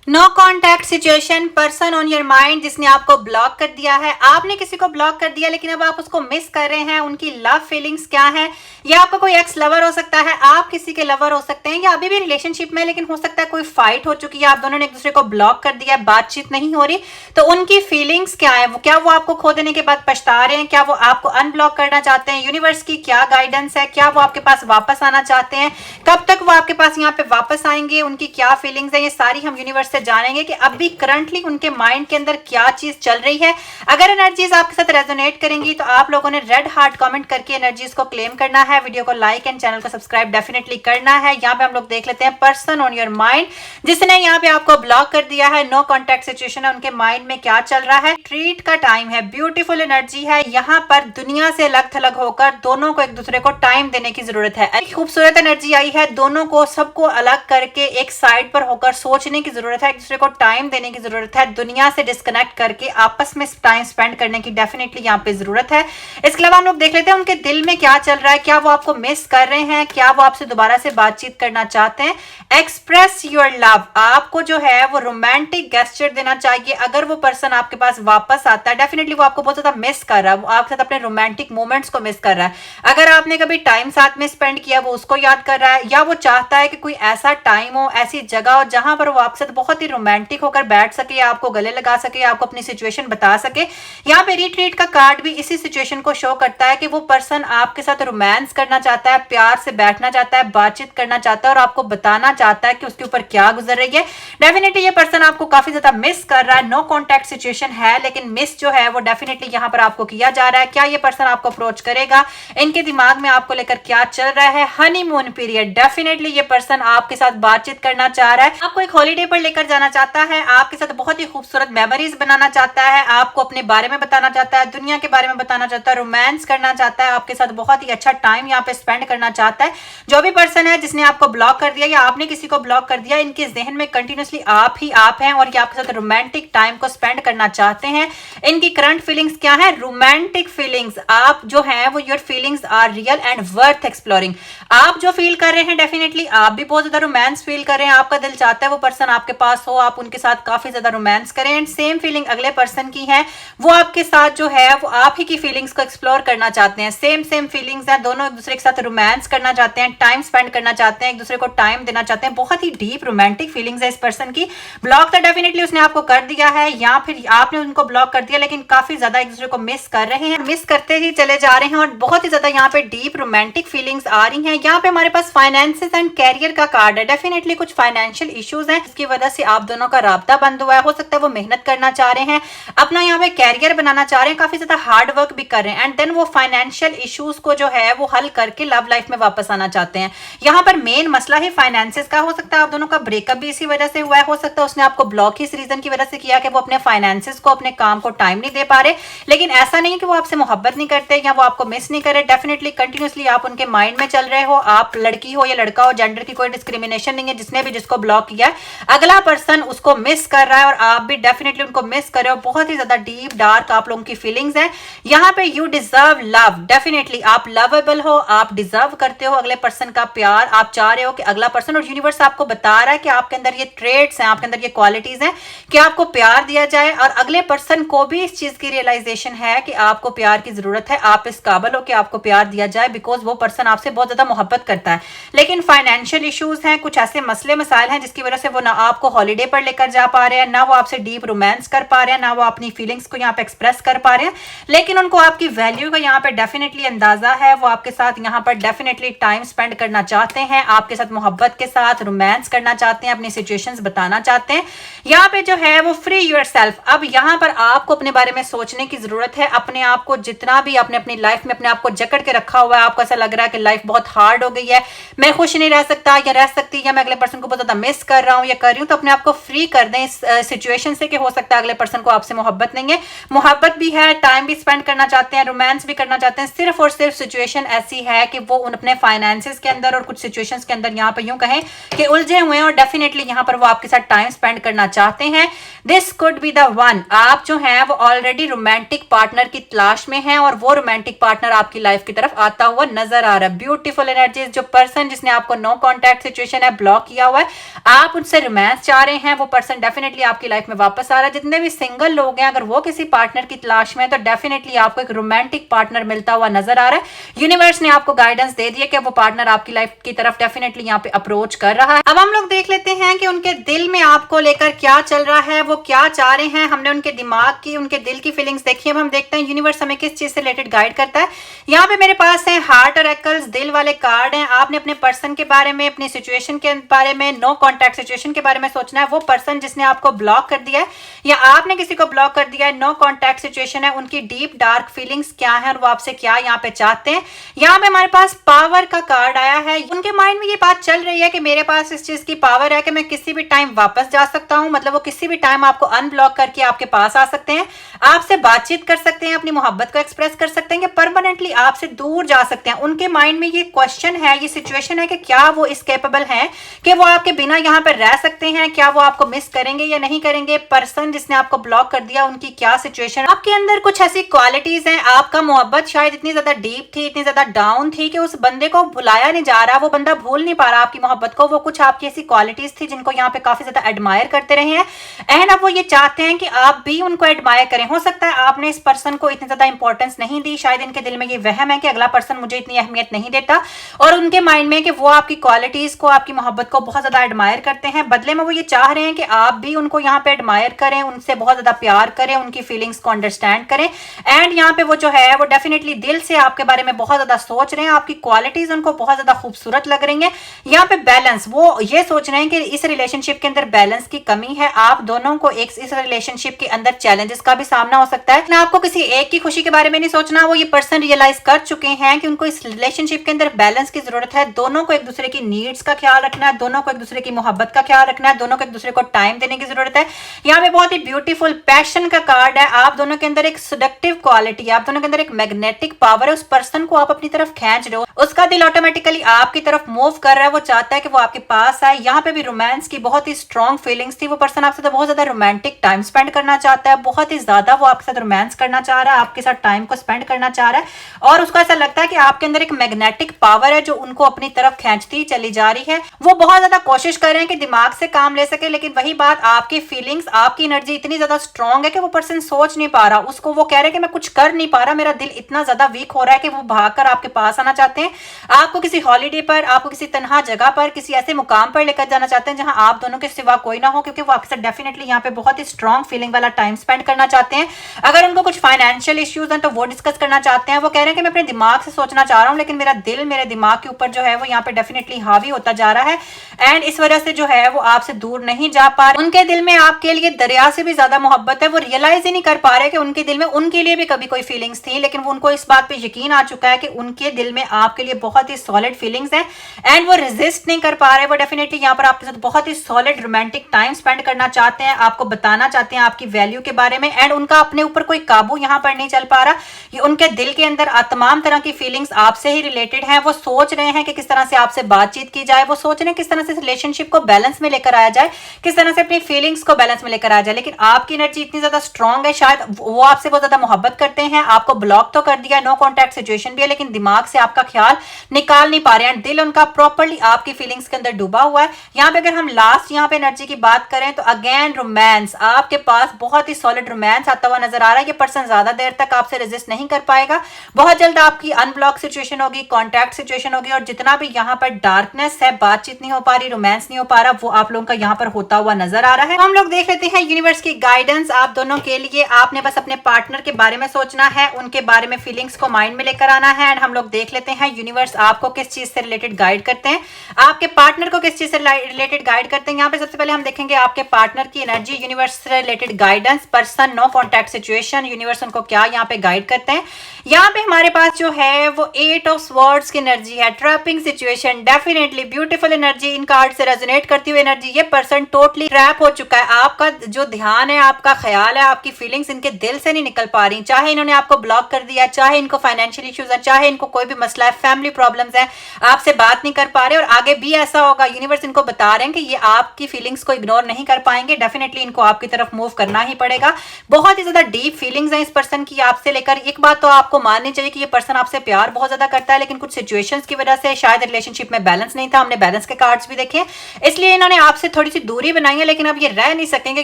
No contact situation, person on your mind जिसने आपको block कर दिया है। आपने किसी को ब्लॉक कर दिया लेकिन अब आप उसको मिस कर रहे हैं। उनकी लव फीलिंग्स क्या है? या आपका कोई एक्स लवर हो सकता है, आप किसी के लवर हो सकते हैं, या अभी भी रिलेशनशिप में लेकिन हो सकता है कोई फाइट हो चुकी है, आप दोनों ने एक दूसरे को ब्लॉक कर दिया है, बातचीत नहीं हो रही। तो उनकी फीलिंग्स क्या है? क्या वो आपको खो देने के बाद पछता रहे हैं? क्या वो आपको अनब्लॉक करना चाहते हैं? यूनिवर्स की क्या गाइडेंस है? क्या वो आपके पास वापस आना चाहते हैं? कब तक वो आपके पास यहाँ पे वापस आएंगे? उनकी क्या फीलिंग्स है? ये सारी हम यूनिवर्स से जानेंगे कि अभी करंटली उनके माइंड के अंदर क्या चीज चल रही है। अगर एनर्जीज आपके साथ रेजोनेट करेंगी तो आप लोगों ने रेड हार्ट कमेंट करके एनर्जीज को क्लेम करना है, वीडियो को लाइक एंड चैनल को सब्सक्राइब डेफिनेटली करना है। यहाँ पे हम लोग देख लेते हैं पर्सन ऑन योर माइंड जिसने यहाँ पे आपको ब्लॉक कर दिया है, नो कॉन्टैक्ट सिचुएशन है, उनके माइंड में क्या चल रहा है। ट्रीट का टाइम है, ब्यूटीफुल एनर्जी है। यहाँ पर दुनिया से अलग थलग होकर दोनों को एक दूसरे को टाइम देने की जरूरत है। एक खूबसूरत एनर्जी आई है, दोनों को सबको अलग करके एक साइड पर होकर सोचने की जरूरत है, एक दूसरे को टाइम देने की जरूरत है, दुनिया से डिस्कनेक्ट करके आपस में टाइम स्पेंड करने की डेफिनेटली यहाँ पे जरूरत है। इसके अलावा हम लोग देख लेते हैं उनके दिल में क्या चल रहा है। क्या वो आपको मिस कर रहे हैं? क्या वो आपसे दोबारा से बातचीत करना चाहते हैं? एक्सप्रेस योर लव, आपको जो है वो रोमांटिक गेस्चर देना चाहिए। अगर वो पर्सन आपके पास वापस आता है, डेफिनेटली वो आपको बहुत ज्यादा मिस कर रहा है, वो आपके साथ अपने रोमांटिक मोमेंट्स को मिस कर रहा है। अगर आपने कभी टाइम साथ में स्पेंड किया, वो उसको याद कर रहा है, या वो चाहता है कि कोई ऐसा टाइम हो, ऐसी जगह हो जहां पर वो आपके साथ बहुत ही रोमांटिक होकर बैठ सके, या आपको गले लगा सके, या आपको अपनी सिचुएशन बता सके। यहाँ पे रिट्रीट का कार्ड भी इसी सिचुएशन को शो करता है कि वो पर्सन आपके साथ रोमांस करना चाहता है, प्यार से बैठना चाहता है, बातचीत करना चाहता है और आपको बताना चाहता है कि उसके ऊपर क्या गुजर रही है। डेफिनेटली ये पर्सन आपको काफी ज्यादा मिस कर रहा है। नो कॉन्टैक्ट सिचुएशन है लेकिन मिस जो है वो डेफिनेटली यहाँ पर आपको किया जा रहा है। क्या ये पर्सन आपको अप्रोच करेगा? इनके दिमाग में आपको लेकर क्या चल रहा है? हनीमून पीरियड, डेफिनेटली ये पर्सन आपके साथ बातचीत करना चाह रहा है, आपको एक हॉलीडे पर लेकर जाना चाहता है, आपके साथ बहुत ही खूबसूरत मेमोरीज बनाना चाहता है, आपको अपने बारे में बताना चाहता है, दुनिया के बारे में बताना चाहता है, रोमांस करना चाहता है, आपके साथ बहुत ही अच्छा टाइम यहाँ पे स्पेंड करना चाहता है। जो भी पर्सन है जिसने आपको ब्लॉक कर दिया या आपने किसी को ब्लॉक कर दिया, इनके जहन में कंटिन्यूसली आप ही आप हैं और ये आपके साथ रोमांटिक टाइम को स्पेंड करना चाहते हैं। इनकी करंट फीलिंग्स क्या है? Romantic feelings. आप जो है वो your feelings are real and worth exploring. आप जो फील कर रहे हैं डेफिनेटली आप भी बहुत ज्यादा रोमांस फील कर रहे हैं, आपका दिल चाहता है वो पर्सन आपके पास हो, आप उनके साथ काफी ज्यादा रोमांस करें। एंड सेम फीलिंग अगले पर्सन की है, वो आपके साथ जो है वो आप ही की फीलिंग्स को एक्सप्लोर करना चाहते हैं। सेम फीलिंग्स हैं, दोनों एक दूसरे के साथ रोमांस करना चाहते हैं, टाइम स्पेंड करना चाहते हैं, एक दूसरे को टाइम देना चाहते हैं। बहुत ही डीप रोमांटिक फीलिंग्स है इस पर्सन की। ब्लॉक तो डेफिनेटली उसने आपको कर दिया है या फिर आपने उनको ब्लॉक कर दिया, लेकिन काफी ज्यादा एक दूसरे को मिस कर रहे हैं, मिस करते ही चले जा रहे हैं और बहुत ही ज्यादा यहाँ पे डीप रोमांटिक फीलिंग्स आ रही हैं। यहाँ पे हमारे पास फाइनेंसेस एंड कैरियर का कार्ड है। डेफिनेटली कुछ फाइनेंशियल इश्यूज हैं जिसकी वजह से आप दोनों का राब्ता बंद हुआ है। हो सकता है वो मेहनत करना चाह रहे हैं, अपना यहाँ पे कैरियर बनाना चाह रहे हैं, काफी ज्यादा हार्ड वर्क भी कर रहे हैं, एंड देन वो फाइनेंशियल इश्यूज को जो है वो हल करके लव लाइफ में वापस आना चाहते हैं। यहाँ पर मेन मसला ही फाइनेंसेस का। हो सकता है आप दोनों का ब्रेकअप भी इसी वजह से हुआ है, हो सकता है उसने आपको ब्लॉक ही इस रीजन की वजह से किया कि वो अपने फाइनेंसेस को, अपने काम को टाइम नहीं दे पा रहे। लेकिन ऐसा नहीं कि वो आपसे मोहब्बत नहीं करते या वो आपको मिस नहीं करे। डेफिनेटली कंटिन्यूसली आप उनके माइंड में चल रहे हो। आप लड़की हो या लड़का हो, जेंडर की कोई डिस्क्रिमिनेशन नहीं है। जिसने भी जिसको ब्लॉक किया है, अगला पर्सन उसको मिस कर रहा है और आप भी डेफिनेटली उनको मिस कर रहे हो। बहुत ही ज्यादा डीप डार्क आप लोगों की फीलिंग्स है। यहाँ पे यू डिजर्व लव, डेफिनेटली आप लवेबल हो, आप डिजर्व करते हो अगले पर्सन का प्यार। आप चाह रहे हो कि अगला पर्सन, और यूनिवर्स आपको बता रहा है कि आपके अंदर ये ट्रेड्स हैं, आपके अंदर ये क्वालिटीज हैं कि आपको प्यार दिया जाए, और अगले पर्सन को भी इस चीज की रियलाइजेशन है कि आपको प्यार की जरूरत है, आप इस काबिल हो कि आपको प्यार दिया जाए, बिकॉज वो पर्सन आपसे बहुत ज्यादा मोहब्बत करता है। लेकिन फाइनेंशियल इश्यूज हैं, कुछ ऐसे मसले मसाइल हैं जिसकी वजह से वो ना आपको हॉलीडे पर लेकर जा पा रहे हैं, ना वो आपसे डीप रोमांस कर पा रहे हैं, ना वो अपनी फीलिंग्स को यहाँ पे एक्सप्रेस कर पा रहे हैं। लेकिन उनको आपकी वैल्यू का यहाँ पे डेफिनेटली अंदाजा है। वो आपके साथ यहाँ पर डेफिनेटली टाइम स्पेंड करना चाहते हैं, आपके साथ मोहब्बत के साथ रोमांस करना चाहते हैं, अपनी सिचुएशंस बताना चाहते हैं। यहाँ पे जो है वो फ्री योरसेल्फ। अब यहाँ पर आपको अपने बारे में सोचने की जरूरत है। अपने आप को जितना भी आपने अपनी लाइफ में अपने आप को जकड़ के रखा हुआ है, आपको ऐसा लग रहा है कि लाइफ बहुत हार्ड हो गई है, मैं खुश नहीं रह सकता या रह सकती, या मैं अगले पर्सन को बहुत ज्यादा मिस कर रहा हूँ या कर रही हूँ, तो अपने आप को फ्री कर दें इस सिचुएशन से कि हो सकता है अगले पर्सन को आपसे मोहब्बत नहीं है, मोहब्बत भी है, टाइम भी स्पेंड करना चाहते हैं, रोमांस भी करना चाहते हैं। सिर्फ और सिर्फ सिचुएशन ऐसी है कि वो उन अपने फाइनेंसेस के अंदर और कुछ सिचुएशंस के अंदर यहाँ पर यूं कहें कि उलझे हुए हैं, और डेफिनेटली यहाँ पर वो आपके साथ टाइम स्पेंड करना चाहते हैं। This could be the one. आप जो है वो ऑलरेडी रोमांटिक पार्टनर की तलाश में हैं और वो रोमांटिक पार्टनर आपकी लाइफ की तरफ आता हुआ नजर आ रहा है। Beautiful energies. जो पर्सन जिसने आपको नो कॉन्टैक्ट सिचुएशन है, ब्लॉक किया हुआ है, आप उनसे रोमांस चाह रहे हैं वो पर्सन डेफिनेटली आपकी लाइफ में वापस आ रहा है। जितने भी सिंगल लोग हैं अगर वो किसी पार्टनर की तलाश में है तो डेफिनेटली आपको एक रोमांटिक पार्टनर मिलता हुआ नजर आ रहा है। यूनिवर्स ने आपको गाइडेंस दे दी है कि वो पार्टनर आपकी लाइफ की तरफ डेफिनेटली यहाँ पे अप्रोच कर रहा है। अब हम लोग देख लेते हैं कि उनके दिल में आपको लेकर क्या चल रहा है, वो क्या चाह रहे हैं। हमने उनके दिमाग की, उनके दिल की फीलिंग्स देखी। अब हम देखते हैं यूनिवर्स हमें किस चीज से रिलेटेड गाइड करता है। यहाँ पे मेरे पास है हार्ट और एक्ल्स, दिल वाले कार्ड हैं। आपने अपने पर्सन के बारे में, अपनी सिचुएशन के बारे में, नो कॉन्टैक्ट सिचुएशन के बारे में सोचना है। वो पर्सन जिसने आपको ब्लॉक कर दिया है या आपने किसी को ब्लॉक कर दिया है, नो कॉन्टैक्ट सिचुएशन है, उनकी डीप डार्क फीलिंग्स क्या है और वो आपसे क्या यहाँ पे चाहते हैं। यहाँ पे हमारे पास पावर का कार्ड आया है। उनके माइंड में ये बात चल रही है कि मेरे पास इस चीज की पावर है कि मैं किसी भी टाइम वापस जा सकता हूँ। मतलब वो किसी भी टाइम आपको अनब्लॉक करके आपके पास आ सकते हैं, आपसे बातचीत कर सकते हैं, अपनी मोहब्बत को एक्सप्रेस कर सकते हैं, कि परमानेंटली आपसे दूर जा सकते हैं। उनके माइंड में ये क्वेश्चन है, ये सिचुएशन है कि क्या वो इस कैपेबल हैं कि वो आपके बिना यहाँ पर रह सकते हैं, क्या वो आपको मिस करेंगे या नहीं करेंगे। पर्सन जिसने आपको ब्लॉक कर दिया उनकी क्या सिचुएशन। आपके अंदर कुछ ऐसी क्वालिटीज हैं, आपका मोहब्बत शायद इतनी ज्यादा डीप थी, इतनी ज्यादा डाउन थी कि उस बंदे को भुलाया नहीं जा रहा, वो बंदा भूल नहीं पा रहा आपकी मोहब्बत को। वो कुछ आपकी ऐसी क्वालिटीज थी जिनको यहाँ पे काफी ज्यादा एडमायर करते रहे हैं एंड अब वो ये चाहते हैं कि आप भी उनको एडमायर करें। हो सकता है आपने इस पर्सन को इतनी ज्यादा इंपॉर्टेंस नहीं दी, शायद इनके दिल में ये वहम है कि अगला पर्सन मुझे इतनी अहमियत नहीं देता, और उनके माइंड में कि वो आपकी क्वालिटीज को, आपकी मोहब्बत को बहुत ज्यादा एडमायर करते हैं। बदले में वो ये चाह रहे हैं कि आप भी उनको यहाँ पे एडमायर करें, उनसे बहुत ज्यादा प्यार करें, उनकी फीलिंग्स को अंडरस्टैंड करें एंड यहाँ पे वो जो है वो डेफिनेटली दिल से आपके बारे में बहुत ज्यादा सोच रहे हैं। आपकी क्वालिटीज उनको बहुत ज्यादा खूबसूरत लग रही है। यहाँ पे बैलेंस, वो ये सोच रहे हैं कि इस रिलेशनशिप के अंदर बैलेंस की कमी है। आप दोनों को इस रिलेशनशिप के अंदर चैलेंजेस का भी सामना हो सकता है। आपको किसी एक की खुशी के बारे में नहीं सोचना। वो ये पर्सन रियलाइज कर चुके हैं कि उनको इस रिलेशनशिप के अंदर बैलेंस की जरूरत है। दोनों को एक दूसरे की नीड्स का ख्याल रखना है, दोनों को एक दूसरे की मोहब्बत का ख्याल रखना है, दोनों को एक दूसरे को टाइम देने की जरूरत है। यहाँ पे बहुत ही ब्यूटीफुल पैशन का कार्ड है। आप दोनों के अंदर एक सेडक्टिव क्वालिटी है, आप दोनों के अंदर एक मैग्नेटिक पावर है। उस पर्सन को आप अपनी तरफ खींच रहे हो, उसका दिल ऑटोमेटिकली आपकी तरफ मूव कर रहा है, वो चाहता है कि वो आपके पास आए। यहाँ पे भी रोमांस की बहुत ही स्ट्रॉन्ग फीलिंग्स थी। वो पर्सन आपसे तो बहुत ज्यादा रोमांटिक टाइम स्पेंड करना चाहता है, बहुत ही ज्यादा वो आपके साथ रोमांस करना चाह रहा है, आपके साथ टाइम को स्पेंड करना चाह रहा है, और उसको ऐसा लगता है कि आपके अंदर एक मैग्नेटिक पावर है जो उनको अपनी तरफ खींचती चली जा रही है। वो बहुत ज्यादा कोशिश कर रहे हैं कि दिमाग से काम ले सके, लेकिन वही बात, आपकी फीलिंग्स, आपकी एनर्जी इतनी ज्यादा स्ट्रॉन्ग है कि वो पर्सन सोच नहीं पा रहा। उसको वो कह रहे हैं कि मैं कुछ कर नहीं पा रहा, मेरा दिल इतना ज्यादा वीक हो रहा है कि वो भागकर आपके पास आना चाहते हैं। आपको किसी हॉलीडे पर, आपको किसी तन्हा जगह पर, किसी ऐसे मुकाम पर लेकर जाना चाहते हैं जहां आप दोनों के सिवा कोई ना हो, क्योंकि वो आपके साथ डेफिनेटली यहाँ पे बहुत ही स्ट्रॉन्ग फीलिंग वाला टाइम स्पेंड करना चाहते हैं। अगर उनको कुछ फाइनेंशियल इश्यूज हैं तो वो डिस्कस करना चाहते हैं। वो कह रहे हैं कि मैं अपने दिमाग से सोचना चाह रहा हूँ, लेकिन मेरा दिल मेरे दिमाग के ऊपर जो है वो यहाँ पे डेफिनेटली हावी होता जा रहा है एंड इस वजह से जो है वो आपसे दूर नहीं जा पा रहे। उनके दिल में आपके लिए दरिया से भी ज्यादा मोहब्बत है। वो रियलाइज ही नहीं कर पा रहे कि उनके दिल में उनके लिए भी कभी कोई फीलिंग्स थी, लेकिन वो उनको इस बात पे यकीन आ चुका है कि उनके दिल में आपके लिए बहुत ही सॉलिड फीलिंग्स हैं एंड वो रेजिस्ट नहीं कर पा रहे। वो डेफिनेटली यहाँ पर आपके साथ बहुत ही सॉलिड रोमांटिक टाइम स्पेंड करना चाहते हैं, आपको बताना चाहते हैं आपकी वैल्यू के बारे में एंड उनका अपने ऊपर कोई काबू यहाँ पर नहीं चल पा रहा। ये उनके दिल के अंदर तमाम तरह की फीलिंग्स आपसे ही रिलेटेड हैं। वो सोच रहे हैं कि किस तरह से आपसे बातचीत की जाए, वो सोच रहे हैं किस तरह से रिलेशनशिप को बैलेंस में लेकर आया जाए, किस तरह से अपनी फीलिंग्स को बैलेंस में लेकर आया जाए। लेकिन आपकी एनर्जी इतनी ज्यादा स्ट्रॉन्ग है, शायद वो आपसे बहुत ज्यादा मोहब्बत करते हैं। आपको ब्लॉक तो कर दिया, नो कॉन्टैक्ट सिचुएशन भी है, लेकिन दिमाग से आपका ख्याल निकाल नहीं पा रहे हैं। दिल उनका प्रॉपर्ली आपकी फीलिंग्स के अंदर डूबा हुआ है। यहाँ पे अगर हम लास्ट यहाँ पे एनर्जी की बात करें तो अगेन रोमांस, आपके पास बहुत ही सॉलिड रोमांस आता हुआ नजर आ रहा है। ये पर्सन ज्यादा देर तक आपसे रेजिस्ट नहीं कर पाएगा। बहुत जल्द आपकी अनब्लॉक सिचुएशन होगी, कॉन्टैक्ट सिचुएशन होगी, और जितना भी यहाँ पर डार्कनेस है, बातचीत नहीं हो पा रही, रोमांस नहीं हो पा रहा, वो आप लोगों का यहाँ पर होता हुआ नजर आ रहा है। हम लोग देख लेते हैं यूनिवर्स की गाइडेंस आप दोनों के लिए। आपने बस अपने पार्टनर के बारे में सोचना है, उनके बारे में फीलिंग्स को माइंड में लेकर आना है एंड हम लोग देख लेते हैं यूनिवर्स आपको किस चीज से रिलेटेड गाइड करते हैं, आपके पार्टनर को किस चीज से रिलेटेड गाइड करते हैं। यहाँ पे सबसे पहले हम देखेंगे आपके पार्टनर की एनर्जी, यूनिवर्स से related guidance, person, no contact situation, universe उनको क्या यहाँ पे गाइड करते हैं। यहाँ पे हमारे पास जो है वो 8 ऑफ स्वर्ड्स की एनर्जी है, trapping situation, definitely beautiful energy, इन कार्ड से रेजोनेट करती हुई एनर्जी। ये पर्सन टोटली ट्रैप हो चुका है। आपका जो ध्यान है, आपका ख्याल है, आपकी फीलिंग्स इनके दिल से नहीं निकल पा रही। चाहे इन्होंने आपको ब्लॉक कर दिया, चाहे इनको फाइनेंशियल इश्यूज है, चाहे इनको कोई भी मसला है, फैमिली प्रॉब्लम्स है, आपसे बात नहीं कर पा रहे और आगे भी ऐसा होगा। यूनिवर्स इनको बता रहे हैं कि ये आपकी फीलिंग्स को इग्नोर नहीं कर पाएंगे, डेफिनेटली इनको आपकी तरफ मूव करना ही पड़ेगा। बहुत ही ज्यादा डीप फीलिंग्स हैं इस पर्सन की आपसे लेकर। एक बात तो आपको माननी चाहिए कि ये पर्सन आपसे प्यार बहुत ज्यादा करता है, लेकिन कुछ सिचुएशंस की वजह से शायद रिलेशनशिप में बैलेंस नहीं था। हमने बैलेंस के कार्ड्स भी देखे, इसलिए इन्होंने आपसे थोड़ी सी दूरी बनाई है, लेकिन अब ये रह नहीं सकेंगे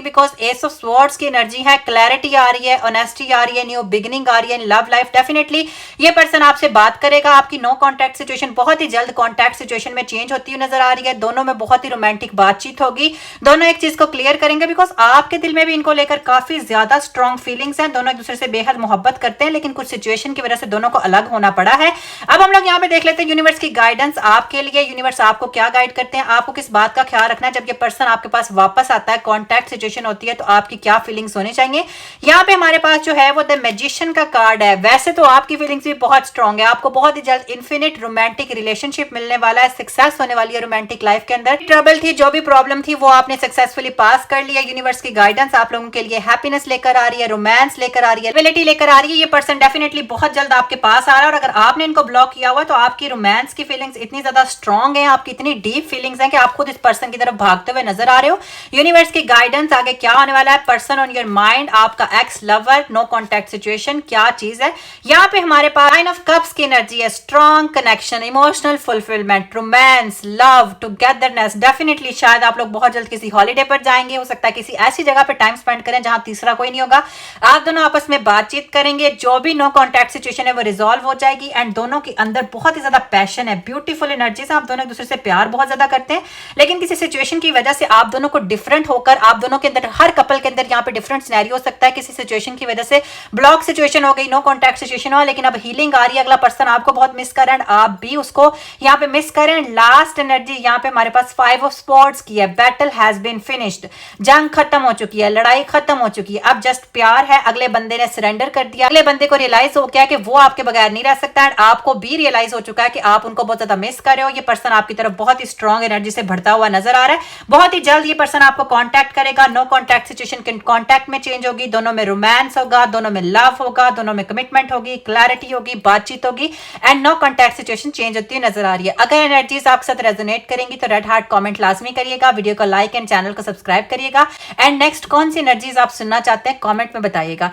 बिकॉज एस ऑफ स्वॉर्ड्स की एनर्जी है, क्लैरिटी आ रही है, ऑनेस्टी आ रही है, न्यू बिगिनिंग आ रही है इन लव लाइफ। डेफिनेटली ये पर्सन आपसे बात करेगा, आपकी नो कॉन्टैक्ट सिचुएशन बहुत ही जल्द कॉन्टैक्ट सिचुएशन में चेंज होती हुई नजर आ रही है। दोनों में बहुत ही रोमांटिक बातचीत होगी, दोनों एक चीज को क्लियर करेंगे बिकॉज आपके दिल में भी इनको लेकर काफी ज्यादा स्ट्रॉन्ग फीलिंग्स हैं, दोनों एक दूसरे से बेहद मोहब्बत करते हैं, लेकिन कुछ सिचुएशन की वजह से दोनों को अलग होना पड़ा है। अब हम लोग यहाँ पे देख लेते हैं यूनिवर्स की गाइडेंस आपके लिए, यूनिवर्स आपको क्या गाइड करते हैं, आपको किस बात का ख्याल रखना है जब ये पर्सन आपके पास वापस आता है, कॉन्टैक्ट सिचुएशन होती है तो आपकी क्या फीलिंग्स होनी चाहिए। यहाँ पे हमारे पास जो है वो द मैजिशियन का कार्ड है। वैसे तो आपकी फीलिंग्स भी बहुत स्ट्रॉन्ग है, आपको बहुत ही जल्द इन्फिनिट रोमांटिक रिलेशनशिप मिलने वाला है, सक्सेस होने वाली है रोमांटिक लाइफ के अंदर। ट्रबल थी, जो भी प्रॉब्लम थी वो आपने सक्सेसफुली पास कर लिया। यूनिवर्स की गाइडेंस आप लोगों के लिए हैप्पीनेस लेकर आ रही है, रोमांस लेकर आ रही है, स्टेबिलिटी लेकर आ रही है। ये पर्सन डेफिनेटली बहुत जल्द आपके पास आ रहा है, और अगर आपने इनको ब्लॉक किया हुआ तो आपकी रोमांस की फीलिंग्स इतनी ज्यादा स्ट्रॉन्ग है, आपकी इतनी डीप फीलिंग्स हैं कि आप खुद इस पर्सन की तरफ भागते हुए नजर आ रहे हो। यूनिवर्स की गाइडेंस आगे क्या होने वाला है, पर्सन ऑन योर माइंड, आपका ex lover, no contact situation, क्या चीज है। यहाँ पे हमारे पास नाइन ऑफ कप्स की एनर्जी है, strong connection, emotional fulfilment, romance, love, togetherness. Definitely शायद आप लोग बहुत जल्द किसी हॉलीडे पर जाएंगे, हो सकता है किसी ऐसी जगह पे टाइम स्पेंड करें जहां तीसरा कोई नहीं होगा। आप दोनों आपस में बातचीत करेंगे, जो भी नो कॉन्टैक्ट सिचुएशन है वो रिजॉल्व हो जाएगी, एंड दोनों के अंदर बहुत ही ज्यादा पैशन है, ब्यूटीफुल एनर्जीज। आप दोनों एक दूसरे से प्यार बहुत ज्यादा करते हैं, लेकिन किसी सिचुएशन की वजह से आप दोनों को डिफरेंट होकर, आप दोनों के अंदर, हर कपल के अंदर यहाँ पे डिफरेंट सिनेरियो हो सकता है। किसी सिचुएशन की वजह से ब्लॉक सिचुएशन हो गई, नो कॉन्टैक्ट सिचुएशन हो, लेकिन अब हीलिंग आ रही है। अगला पर्सन आपको बहुत मिस कर रहा है, आप भी उसको यहाँ पे मिस करें। लास्ट एनर्जी यहाँ पे हमारे पास फाइव ऑफ स्वॉर्ड्स की है, बैटल हैज बीन फिनिश्ड, जंग खत्म हो चुकी है, लड़ाई खत्म हो चुकी है, अब जस्ट प्यार है। अगले बंदे ने सरेंडर कर दिया, अगले बंदे को रियलाइज हो गया कि वो आपके बगैर नहीं रह सकता, एंड आपको भी रियलाइज हो चुका है कि आप उनको बहुत ज्यादा मिस कर रहे हो। ये पर्सन आपकी तरफ बहुत ही स्ट्रॉन्ग एनर्जी से बढ़ता हुआ नजर आ रहा है। बहुत ही जल्द ये पर्सन आपको कांटेक्ट करेगा, नो कांटेक्ट सिचुएशन कांटेक्ट में चेंज होगी, दोनों में रोमांस होगा, दोनों में लव होगा, दोनों में कमिटमेंट होगी, क्लैरिटी होगी, बातचीत होगी, and no contact situation change होती हुई नजर आ रही है। अगर एनर्जीज आपके साथ रेजोनेट करेंगी तो रेड हार्ट कमेंट लाजमी करिएगा, वीडियो को लाइक एंड चैनल को सब्सक्राइब करिएगा, एंड नेक्स्ट कौन सी एनर्जीज आप सुनना चाहते हैं कमेंट में बताइएगा।